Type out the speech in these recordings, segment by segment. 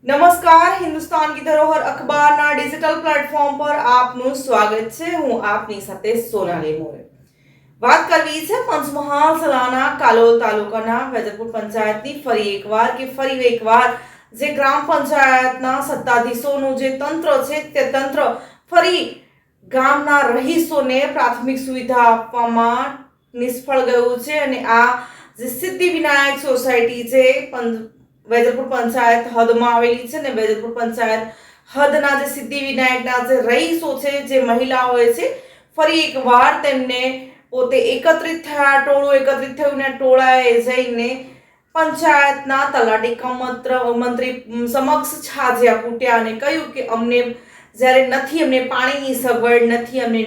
નમસ્કાર, હિન્દુસ્તાન કી ધરોહર અખબારના digital platform પર આપનું સ્વાગત છે। હું આપની સાથે સોનાલી મોરે। વાત કરવી છે પંચમહાલ જિલ્લાના કાલોલ તાલુકાના વેજલપુર પંચાયતની ફરી એકવાર જે ગ્રામ પંચાયતના સત્તાધીશોનું જે તંત્ર છે તે તંત્ર ફરી ગામના રહીશોને પ્રાથમિક સુવિધા આપવામાં નિષ્ફળ ગયું છે અને આ જે સિદ્ધિવિનાયક સોસાયટી છે વેજલપુર પંચાયત હદમાં આવેલી છે ને વેજલપુર પંચાયત હદના જે સિદ્ધિવિનાયકના જે રહીશો છે જે મહિલાઓ છે ફરી એકવાર તેમને પોતે એકત્રિત થયું ને ટોળાએ જઈને પંચાયતના તલાટી મંત્રી સમક્ષ છાજ્યા કૂટ્યા અને કહ્યું કે અમને પાણીની સગવડ નથી, અમને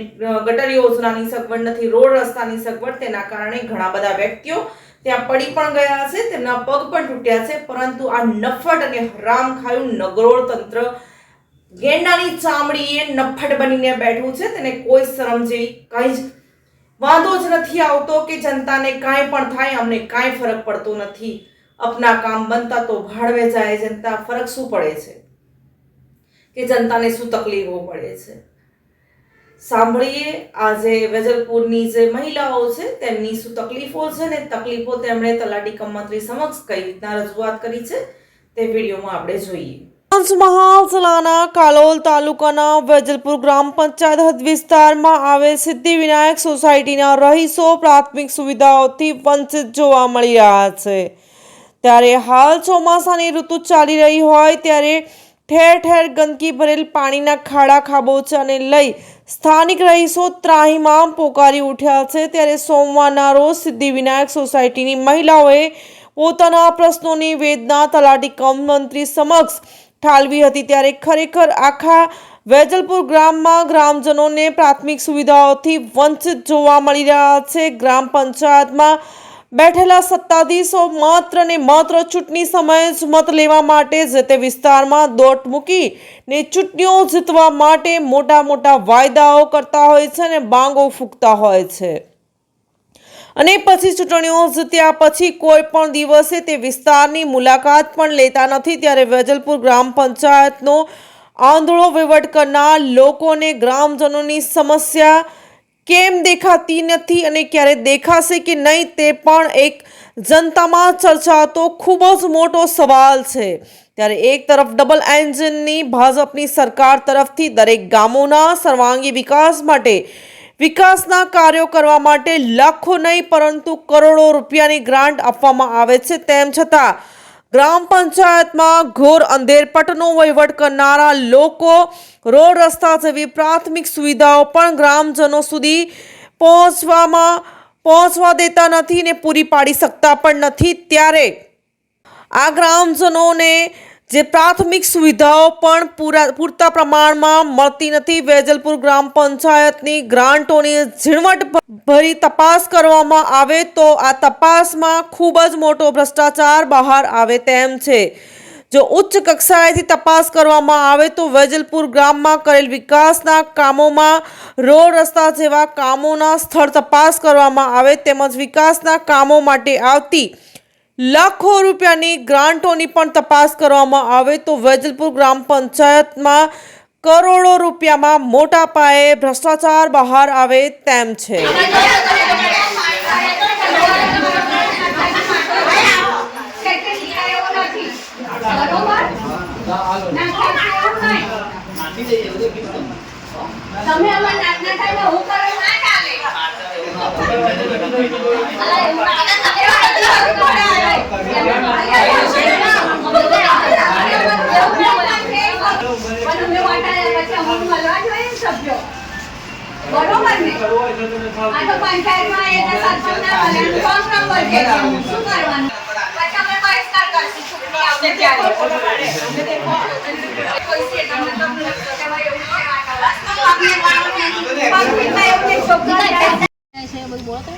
ગટર યોજનાની સગવડ નથી, રોડ રસ્તાની સગવડ, તેના કારણે ઘણા બધા વ્યક્તિઓ ત્યાં પડી પણ ગયા છે, તેમના પગ પણ તૂટ્યા છે। પરંતુ આ નફ્ફટ અને હરામખાયું નગરોળ તંત્ર ગેંડાની ચામડીએ નફ્ફટ બનીને બેઠું છે। તેને કોઈ શરમ જેવી કંઈ જ વાંધો જ નથી આવતો કે જનતાને કાંઈ પણ થાય, અમને કાંઈ ફરક પડતો નથી, અપના કામ બનતા તો ભાડવે જાય, જનતા ફરક શું પડે છે કે જનતાને શું તકલીફો પડે છે। સાંભળીએ આજે વેજલપુરની જે મહિલાઓ છે તેમની શું તકલીફો છે ને તકલીફો તેમણે તલાટી મંત્રી સમક્ષ કઈ રીતના રજૂઆત કરી છે તે વિડીયોમાં આપણે જોઈએ। પંચમહાલ જિલ્લાના કાલોલ તાલુકાના વેજલપુર ગ્રામ પંચાયત હદ વિસ્તારમાં આવેલ સિદ્ધિવિનાયક સોસાયટીના રહીશો પ્રાથમિક સુવિધાઓથી વંચિત જોવા મળી રહ્યા છે। ત્યારે હાલ ચોમાસાની ઋતુ ચાલી રહી હોય ત્યારે ઠેર ઠેર ગંદકી ભરેલ પાણીના ખાડા ખાબોચિયાને લઈ સ્થાનિક રહીશો ત્રાહિમામ પોકારી ઉઠ્યા છે। ત્યારે સોમવારના રોજ સિદ્ધિવિનાયક સોસાયટીની મહિલાઓએ પોતાના પ્રશ્નોની વેદના તલાટી મંત્રી સમક્ષ ઠાલવી હતી। ત્યારે ખરેખર આખા વેજલપુર ગામમાં ગ્રામજનોને પ્રાથમિક સુવિધાઓથી વંચિત જોવા મળી રહ્યા છે। ગ્રામ પંચાયતમાં બેઠેલા સત્તાધીશો માત્ર ને માત્ર ચૂંટણી સમયે જ મત લેવા માટે જે તે વિસ્તારમાં દોટ મૂકીને ચૂંટણીઓ જીતવા માટે મોટા મોટા વાયદાઓ કરતા હોય છે અને બાંગો ફૂંકતા હોય છે અને પછી ચૂંટણીઓ જીત્યા પછી કોઈ પણ દિવસે તે વિસ્તારની મુલાકાત પણ લેતા નથી। ત્યારે વેજલપુર ગ્રામ પંચાયતનો આંધળો વહીવટ કરનાર લોકોને ગ્રામજનોની સમસ્યા કેમ દેખાતી નથી અને ક્યારે દેખાશે કે નહીં તે પણ એક જનતામાં ચર્ચાતો ખૂબ જ મોટો સવાલ છે। ત્યારે એક તરફ ડબલ એન્જિનની ભાજપની સરકાર તરફથી દરેક ગામોના સર્વાંગી વિકાસ માટે વિકાસના કાર્યો કરવા માટે લાખો નહીં પરંતુ કરોડો રૂપિયાની ગ્રાન્ટ આપવામાં આવે છે, તેમ છતાં ગ્રામ પંચાયતમાં ઘોર અંધેરપટનો વહીવટ કરનારા લોકો રોડ રસ્તા જેવી પ્રાથમિક સુવિધાઓ પણ ગ્રામજનો સુધી પહોંચવા દેતા નથી ને પૂરી પાડી શકતા પણ નથી। ત્યારે આ ગ્રામજનોને જે પ્રાથમિક સુવિધાઓ પણ પૂરતા પ્રમાણમાં મળતી નથી। વેજલપુર ગ્રામ પંચાયતની ગ્રાન્ટોની ઝીણવટ ભરી તપાસ કરવામાં આવે તો આ તપાસમાં ખૂબ જ મોટો ભ્રષ્ટાચાર બહાર આવે તેમ છે। જો ઉચ્ચ કક્ષાએથી તપાસ કરવામાં આવે તો વેજલપુર ગામમાં કરેલ વિકાસના કામોમાં રોડ રસ્તા જેવા કામોના સ્થળ તપાસ કરવામાં આવે તેમજ વિકાસના કામો માટે આવતી લાખો રૂપિયાની ગ્રાન્ટોની પણ તપાસ કરવામાં આવે તો વેજલપુર ગ્રામ પંચાયતમાં કરોડો રૂપિયામાં મોટા પાયે ભ્રષ્ટાચાર બહાર આવે તેમ છે।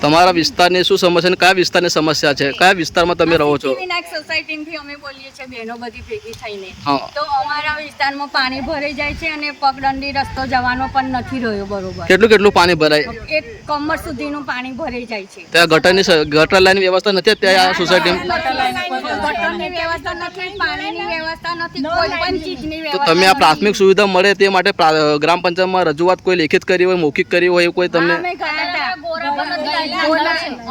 તમારા વિસ્તારની શું સમસ્યા અને કયા વિસ્તારની સમસ્યા છે? કયા વિસ્તારમાં તમે રહો છો? વિનાયક સોસાયટીથી અમે બોલીએ છીએ બહેનો બધી ભેગી થઈને. હા. તો અમારા વિસ્તારમાં પાણી ભરાઈ જાય છે અને પગદંડી રસ્તો જવાનો પણ નથી રહ્યો બરોબર. કેટલું પાણી ભરાય? એક કમર સુધીનું પાણી ભરાઈ જાય છે. ત્યાં ગટર લાઈનની વ્યવસ્થા નથી ત્યાં આ સોસાયટીમાં? ગટરની વ્યવસ્થા નથી, પાણીની વ્યવસ્થા નથી, કોઈ પણ ચીજની તો વ્યવસ્થા તમે આ પ્રાથમિક સુવિધા મળે તે માટે ગ્રામ પંચાયતમાં રજૂઆત કોઈ લેખિત કરી હોય, મૌખિક કરી હોય એવું કોઈ તમને?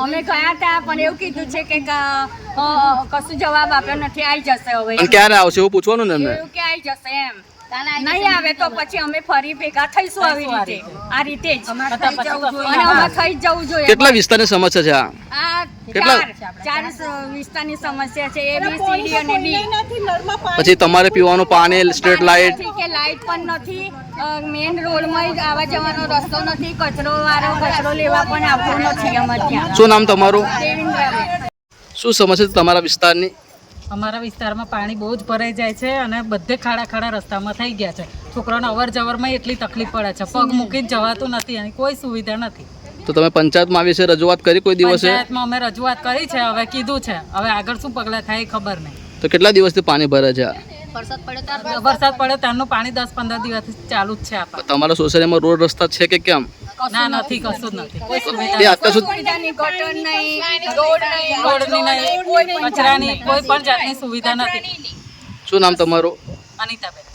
અમે ગયા હતા પણ એવું કીધું છે કે કશું જવાબ આપ્યો નથી, આવી જશે હવે. અને ક્યારે આવશે એવું પૂછવાનું ને એમને? એવું કે આવી જશે એમ. નહીં આવે તો પછી અમે ફરી ભેગા થઈશું આવી રીતે, આ રીતે જ. અને અમે થઈ જ જવું જોઈએ. કેટલા વિસ્તારની સમસ્યા છે આ? આ કેટલા? ચાર વિસ્તારની સમસ્યા છે, A, B, C, D અને D. પછી તમારે પીવાનું પાણી, સ્ટ્રીટ લાઇટ? નથી કે લાઇટ પણ નથી, મેઇન રોડમાં આવવા જવાનો રસ્તો નથી, કચરો લેવા પણ આવતું નથી અમારે ત્યાં. શું નામ તમારું? દેવેન્દ્રબેન. શું સમસ્યા છે તમારા વિસ્તારની? અમારા વિસ્તારમાં પાણી બહુ જ ભરાઈ જાય છે અને બધે ખાડા રસ્તામાં થઈ ગયા છે. છોકરાઓને અવર જવરમાં એટલી તકલીફ પડે છે, પગ મૂકીને જવાતું નથી અને કોઈ સુવિધા નથી. તો તમે પંચાયતમાં આવી છે રજૂઆત કરી કોઈ દિવસે? પંચાયતમાં અમે રજૂઆત કરી છે, હવે કીધું છે, હવે આગળ શું પગલાં થાય એ ખબર નહીં. તો કેટલા દિવસથી પાણી ભરે છે? વરસાદ પડે ત્યારનું પાણી 10-15 દિવસથી ચાલુ જ છે. આપણે તમારા સોસાયટીમાં રોડ રસ્તા છે કે કેમ? ના, નથી, કશું જ નથી, કોઈ એ સુવિધા અત્યાર સુધી સુવિધાની ગટર નહીં, રોડ નહીં, રોડની નહીં, કચરાની કોઈ પણ જાતની સુવિધા નથી. શું નામ તમારું? અનિતાબેન.